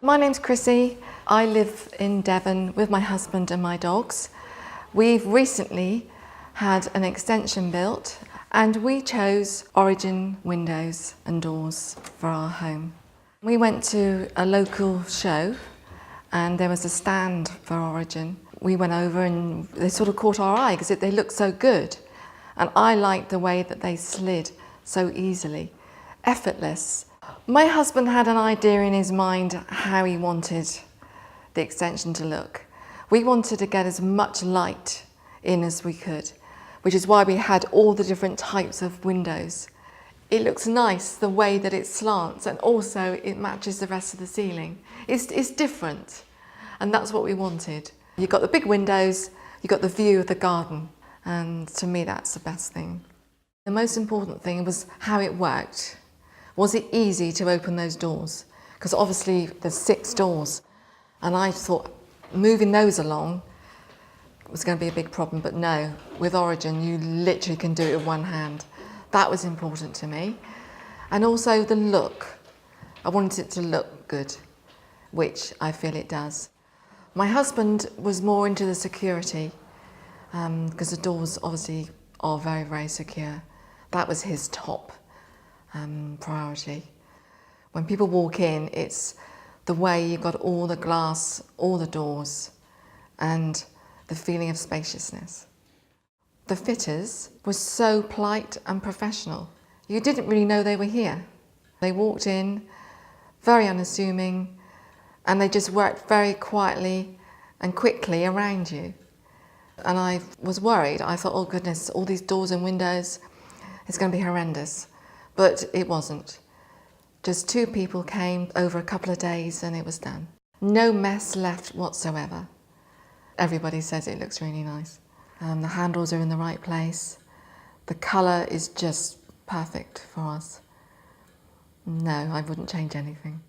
My name's Chrissy. I live in Devon with my husband and my dogs. We've recently had an extension built and we chose Origin windows and doors for our home. We went to a local show and there was a stand for Origin. We went over and they sort of caught our eye because they looked so good. And I liked the way that they slid so easily, effortless. My husband had an idea in his mind how he wanted the extension to look. We wanted to get as much light in as we could, which is why we had all the different types of windows. It looks nice the way that it slants, and also it matches the rest of the ceiling. It's different, and that's what we wanted. You've got the big windows, you've got the view of the garden, and to me that's the best thing. The most important thing was how it worked. Was it easy to open those doors? Because obviously there's 6 doors, and I thought moving those along was going to be a big problem, but no, with Origin you literally can do it with one hand. That was important to me. And also the look. I wanted it to look good, which I feel it does. My husband was more into the security, because the doors obviously are very, very secure. That was his top priority. When people walk in, it's the way you've got all the glass, all the doors, and the feeling of spaciousness. The fitters were so polite and professional. You didn't really know they were here. They walked in, very unassuming, and they just worked very quietly and quickly around you. And I was worried. I thought, oh goodness, all these doors and windows, it's going to be horrendous. But it wasn't. Just 2 people came over a couple of days and it was done. No mess left whatsoever. Everybody says it looks really nice. The handles are in the right place. The colour is just perfect for us. No, I wouldn't change anything.